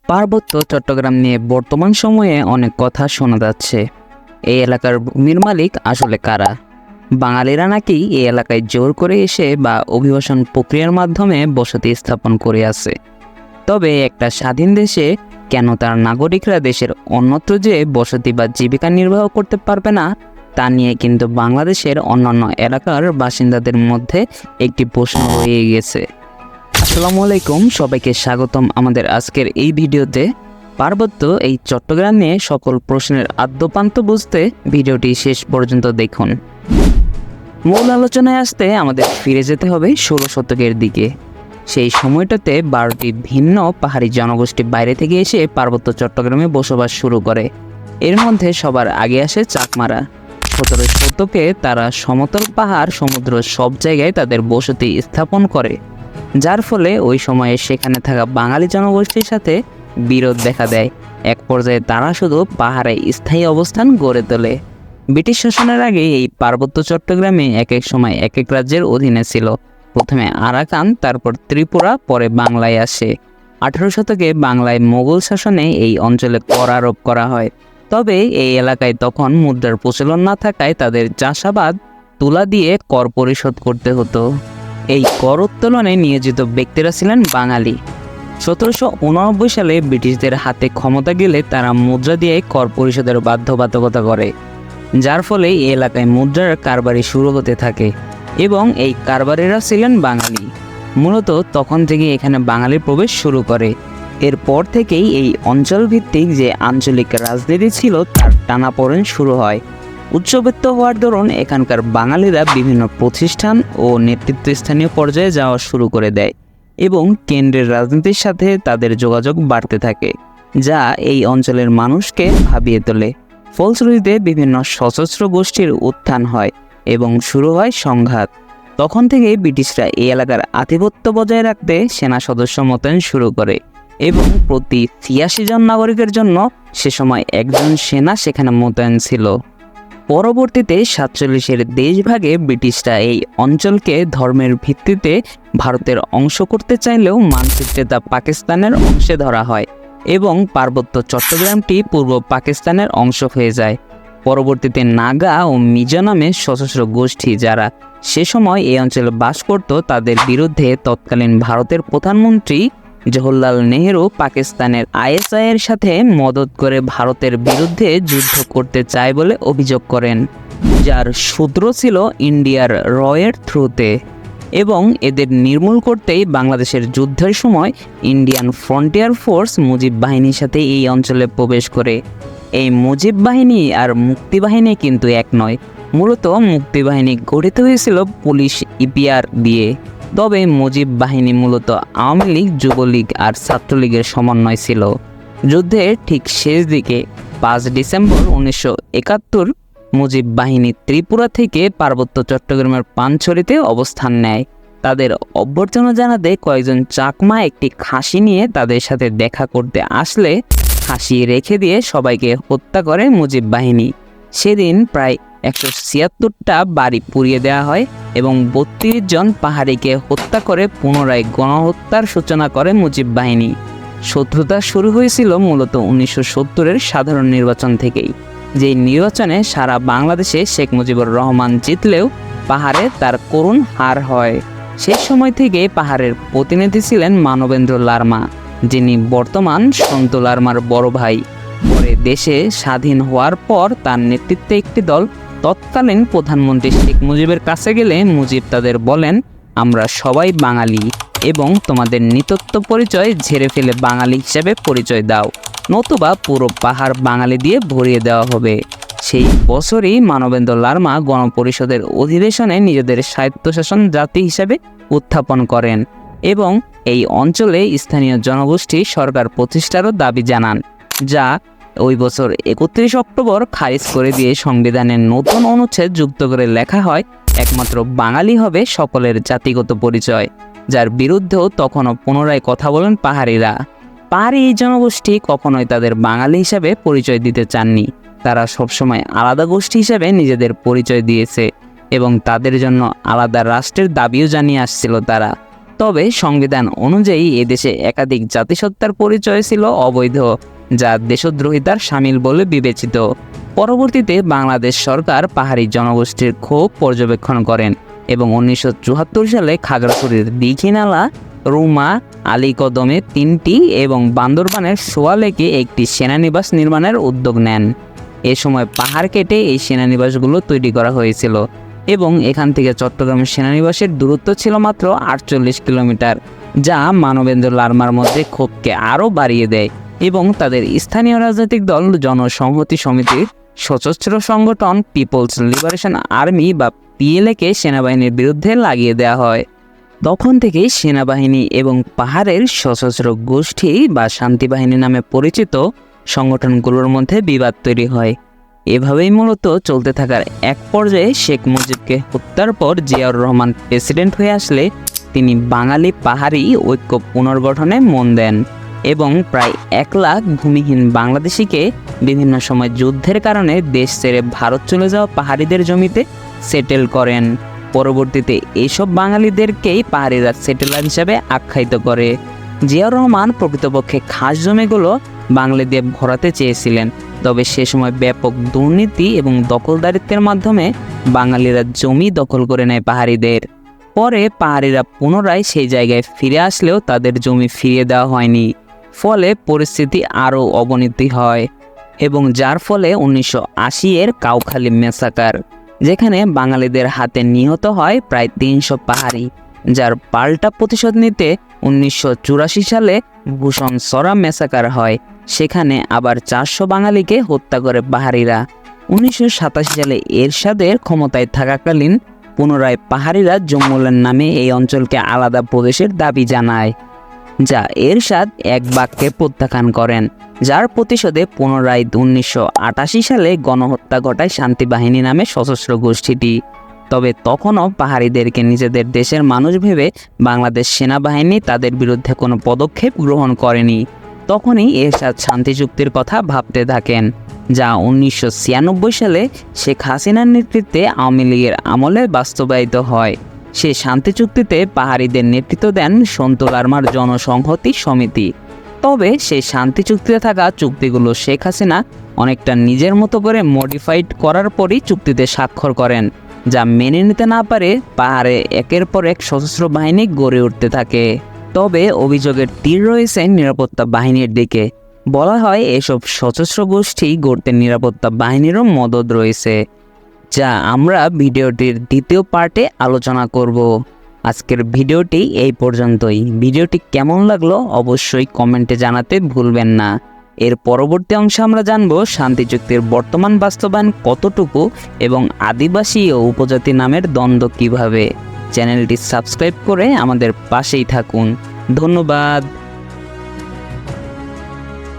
পার্বত্য চট্টগ্রাম নিয়ে বর্তমান সময়ে অনেক কথা শোনা যাচ্ছে। এই এলাকার ভূমির মালিক আসলে কারা? বাঙালিরা নাকি এই এলাকায় জোর করে এসে বা অভিবাসন প্রক্রিয়ার মাধ্যমে বসতি স্থাপন করে আছে। তবে একটা স্বাধীন দেশে কেন তার নাগরিকরা দেশের অন্যত্র যে বসতি বা জীবিকা নির্বাহ করতে পারবে না, তা নিয়ে কিন্তু বাংলাদেশের অন্যান্য এলাকার বাসিন্দাদের মধ্যে একটি প্রশ্ন রয়ে গেছে। আসসালামু আলাইকুম, সবাইকে স্বাগতম আমাদের আজকের এই ভিডিওতে। পার্বত্য এই চট্টগ্রাম নিয়ে সকল প্রশ্নের আদ্যপান্ত বুঝতে ভিডিওটি শেষ পর্যন্ত দেখুন। মূল আলোচনায় আসতে আমাদের ফিরে যেতে হবে 16 শতকের দিকে। সেই সময়টাতে 12টি ভিন্ন পাহাড়ি জনগোষ্ঠী বাইরে থেকে এসে পার্বত্য চট্টগ্রামে বসবাস শুরু করে। এর মধ্যে সবার আগে আসে চাকমারা। 17 শতকে তারা সমতল পাহাড়, সমুদ্র সব জায়গায় তাদের বসতি স্থাপন করে, যার ফলে ওই সময়ে সেখানে থাকা বাঙালি জনগোষ্ঠীর সাথে বিরোধ দেখা দেয়। এক পর্যায়ে তারা শুধু পাহাড়ে স্থায়ী অবস্থান গড়ে তোলে। ব্রিটিশ শাসনের আগে এই পার্বত্য চট্টগ্রামে এক এক সময় এক এক রাজ্যের অধীনে ছিল। প্রথমে আরাকান, তারপর ত্রিপুরা, পরে বাংলায় আসে। 18 শতকে বাংলায় মোগল শাসনে এই অঞ্চলে কর আরোপ করা হয়। তবে এই এলাকায় তখন মুদ্রার প্রচলন না থাকায় তাদের চাষাবাদ তুলা দিয়ে কর পরিশোধ করতে হতো। এই কর উত্তোলনে নিয়োজিত ব্যক্তিরা ছিলেন বাঙালি। 1789 সালে ব্রিটিশদের হাতে ক্ষমতা গেলে তারা মুদ্রা দিয়ে কর পরিশোধের বাধ্যবাধকতা করে, যার ফলে এই এলাকায় মুদ্রার কারবারি শুরু হতে থাকে এবং এই কারবারিরা ছিলেন বাঙালি। মূলত তখন থেকে এখানে বাঙালির প্রবেশ শুরু করে। এরপর থেকেই এই অঞ্চল ভিত্তিক যে আঞ্চলিক রাজনীতি ছিল তার টানাপোড়েন শুরু হয়। উচ্চবিত্ত হওয়ার দরুন এখানকার বাঙালিরা বিভিন্ন প্রতিষ্ঠান ও নেতৃত্বস্থানীয় পর্যায়ে যাওয়া শুরু করে দেয় এবং কেন্দ্রের রাজনীতির সাথে তাদের যোগাযোগ বাড়তে থাকে, যা এই অঞ্চলের মানুষকে ভাবিয়ে তোলে। ফলশ্রুতিতে বিভিন্ন সশস্ত্র গোষ্ঠীর উত্থান হয় এবং শুরু হয় সংঘাত। তখন থেকে ব্রিটিশরা এই এলাকার আধিপত্য বজায় রাখতে সেনা সদস্য মোতায়েন শুরু করে এবং প্রতি 86 জন নাগরিকের জন্য সে সময় একজন সেনা সেখানে মোতায়েন ছিল। পরবর্তীতে 47-এর দেশভাগে ব্রিটিশরা এই অঞ্চলকে ধর্মের ভিত্তিতে ভারতের অংশ করতে চাইলেও মানচিত্রে তা পাকিস্তানের অংশে ধরা হয় এবং পার্বত্য চট্টগ্রামটি পূর্ব পাকিস্তানের অংশ হয়ে যায়। পরবর্তীতে নাগা ও মিজো নামে সশস্ত্র গোষ্ঠী, যারা সে সময় এই অঞ্চলে বাস করত, তাদের বিরুদ্ধে তৎকালীন ভারতের প্রধানমন্ত্রী জওহরলাল নেহেরু পাকিস্তানের আইএসআই এর সাথে মদত করে ভারতের বিরুদ্ধে যুদ্ধ করতে চায় বলে অভিযোগ করেন, যার সূত্র ছিল ইন্ডিয়ার রয়ের থ্রুতে। এবং এদের নির্মূল করতেই বাংলাদেশের যুদ্ধের সময় ইন্ডিয়ান ফ্রন্টিয়ার ফোর্স মুজিব বাহিনীর সাথে এই অঞ্চলে প্রবেশ করে। এই মুজিব বাহিনী আর মুক্তিবাহিনী কিন্তু এক নয়। মূলত মুক্তিবাহিনী গঠিত হয়েছিল পুলিশ ইপিআর দিয়ে, তবে মুজিব বাহিনী মূলত আওয়ামী লীগ, যুবলীগ আর ছাত্রলীগের সমন্বয় ছিল। যুদ্ধের ঠিক শেষ দিকে 5 ডিসেম্বর 1971 মুজিব বাহিনী ত্রিপুরা থেকে পার্বত্য চট্টগ্রামের পানছড়িতে অবস্থান নেয়। তাদের অভ্যর্থনা জানাতে কয়েকজন চাকমা একটি খাসি নিয়ে তাদের সাথে দেখা করতে আসলে খাসি রেখে দিয়ে সবাইকে হত্যা করে মুজিব বাহিনী। সেদিন প্রায় 176টা বাড়ি পুড়িয়ে দেওয়া হয় এবং 32 জন পাহাড়িকে হত্যা করে পুনরায় গণহত্যার সূচনা করে মুজিব বাহিনী। শত্রুতা শুরু হয়েছিল মূলত 1970-এর সাধারণ নির্বাচন থেকেই, যেই নির্বাচনে সারা বাংলাদেশে শেখ মুজিবুর রহমান জিতলেও পাহাড়ে তার করুণ হার হয়। সেই সময় থেকে পাহাড়ের প্রতিনিধি ছিলেন মানবেন্দ্র লারমা, যিনি বর্তমান সন্তু লারমার বড় ভাই। পরে দেশে স্বাধীন হওয়ার পর তার নেতৃত্বে একটি দল তৎকালীন প্রধানমন্ত্রী শেখ মুজিবের কাছে গেলে মুজিব তাদের বলেন, আমরা সবাই বাঙালি এবং তোমাদের নৃতত্ব পরিচয় ঝেড়ে ফেলে বাঙালি হিসেবে পরিচয় দাও, নতুবা পুরো পাহাড় বাঙালি দিয়ে ভরিয়ে দেওয়া হবে। সেই বছরই মানবেন্দ্র লারমা গণপরিষদের অধিবেশনে নিজেদের স্বায়ত্তশাসন জাতি হিসেবে উত্থাপন করেন এবং এই অঞ্চলে স্থানীয় জনগোষ্ঠী সরকার প্রতিষ্ঠারও দাবি জানান, যা ওই বছর 31 অক্টোবর খারিজ করে দিয়ে সংবিধানের নতুন অনুচ্ছেদ যুক্ত করে লেখা হয়, একমাত্র বাঙালি হবে সকলের জাতিগত পরিচয়, যার বিরুদ্ধেও তখনও পুনরায় কথা বলেন পাহাড়িরা। পাহাড়ি এই জনগোষ্ঠী কখনোই তাদের বাঙালি হিসাবে পরিচয় দিতে চাননি। তারা সবসময় আলাদা গোষ্ঠী হিসেবে নিজেদের পরিচয় দিয়েছে এবং তাদের জন্য আলাদা রাষ্ট্রের দাবিও জানিয়ে আসছিল তারা। তবে সংবিধান অনুযায়ী এদেশে একাধিক জাতিসত্তার পরিচয় ছিল অবৈধ, যা দেশদ্রোহিতার শামিল বলে বিবেচিত। পরবর্তীতে বাংলাদেশ সরকার পাহাড়ি জনগোষ্ঠীর ক্ষোভ পর্যবেক্ষণ করেন এবং 1974 সালে খাগড়াছড়ির দীঘিনালা, রুমা, আলীকদমে 3টি এবং বান্দরবানের সোয়ালেকে একটি সেনানিবাস নির্মাণের উদ্যোগ নেন। এ সময় পাহাড় কেটে এই সেনানিবাসগুলো তৈরি করা হয়েছিল এবং এখান থেকে চট্টগ্রাম সেনানিবাসের দূরত্ব ছিল মাত্র 48 কিলোমিটার, যা মানবেন্দ্র লারমার মধ্যে ক্ষোভকে আরও বাড়িয়ে দেয় এবং তাদের স্থানীয় রাজনৈতিক দল জনসংহতি সমিতির সশস্ত্র সংগঠন পিপলস লিবারেশন আর্মি বা পিএলএকে সেনাবাহিনীর বিরুদ্ধে লাগিয়ে দেওয়া হয়। তখন থেকেই সেনাবাহিনী এবং পাহাড়ের সশস্ত্র গোষ্ঠী বা শান্তিবাহিনী নামে পরিচিত সংগঠনগুলোর মধ্যে বিবাদ তৈরি হয়। এভাবেই মূলত চলতে থাকার এক পর্যায়ে শেখ মুজিবকে হত্যার পর জিয়াউর রহমান প্রেসিডেন্ট হয়ে আসলে তিনি বাঙালি পাহাড়ি ঐক্য পুনর্গঠনে মন দেন এবং প্রায় 1 লাখ ভূমিহীন বাংলাদেশিকে বিভিন্ন সময় যুদ্ধের কারণে দেশ ছেড়ে ভারত চলে যাওয়া পাহাড়িদের জমিতে সেটেল করেন। পরবর্তীতে এইসব বাঙালিদেরকেই পাহাড়িরা সেটেলার হিসাবে আখ্যায়িত করে। জিয়াউর রহমান প্রকৃতপক্ষে খাস জমিগুলো বাঙালিদের ভরাতে চেয়েছিলেন, তবে সে সময় ব্যাপক দুর্নীতি এবং দখলদারিত্বের মাধ্যমে বাঙালিরা জমি দখল করে নেয় পাহাড়িদের। পরে পাহাড়িরা পুনরায় সেই জায়গায় ফিরে আসলেও তাদের জমি ফিরিয়ে দেওয়া হয়নি, ফলে পরিস্থিতি আরও অবনতি হয় এবং যার ফলে 1980-এর কাউখালী ম্যাসাকার, যেখানে বাঙালিদের হাতে নিহত হয় প্রায় 300 পাহাড়ি, যার পাল্টা প্রতিশোধ নিতে 1984 সালে ভূষণ সরা ম্যাসাকার হয়। সেখানে আবার 400 বাঙালিকে হত্যা করে পাহাড়িরা। 1987 সালে এরশাদের ক্ষমতায় থাকাকালীন পুনরায় পাহাড়িরা জম্মুলের নামে এই অঞ্চলকে আলাদা প্রদেশের দাবি জানায়, যা এরশাদ এক বাক্যে প্রত্যাখ্যান করেন, যার প্রতিশোধে পুনরায় 1988 সালে গণহত্যা ঘটায় শান্তিবাহিনী নামে সশস্ত্র গোষ্ঠীটি। তবে তখনও পাহাড়িদেরকে নিজেদের দেশের মানুষ ভেবে বাংলাদেশ সেনাবাহিনী তাদের বিরুদ্ধে কোনো পদক্ষেপ গ্রহণ করেনি। তখনই এরশাদ শান্তি চুক্তির কথা ভাবতে থাকেন, যা 1996 সালে শেখ হাসিনার নেতৃত্বে আওয়ামী লীগের আমলে বাস্তবায়িত হয়। সেই শান্তি চুক্তিতে পাহাড়িদের নেতৃত্ব দেন সন্তু লারমার জনসংহতি সমিতি। তবে সেই শান্তি চুক্তিতে থাকা চুক্তিগুলো শেখ হাসিনা অনেকটা নিজের মতো করে মডিফাইড করার পরই চুক্তিতে স্বাক্ষর করেন, যা মেনে নিতে না পারে পাহাড়ে একের পর এক সশস্ত্র বাহিনী গড়ে উঠতে থাকে। তবে অভিযোগের তীর রয়েছে নিরাপত্তা বাহিনীর দিকে। বলা হয় এসব সশস্ত্র গোষ্ঠী গড়তে নিরাপত্তা বাহিনীরও মদদ রয়েছে, যা আমরা ভিডিওটির দ্বিতীয় পার্টে আলোচনা করব। আজকের ভিডিওটি এই পর্যন্তই। ভিডিওটি কেমন লাগলো অবশ্যই কমেন্টে জানাতে ভুলবেন না। এর পরবর্তী অংশে আমরা জানব শান্তি চুক্তির বর্তমান বাস্তবায়ন কতটুকু এবং আদিবাসী ও উপজাতি নামের দ্বন্দ্ব কিভাবে। চ্যানেলটি সাবস্ক্রাইব করে আমাদের পাশেই থাকুন। ধন্যবাদ।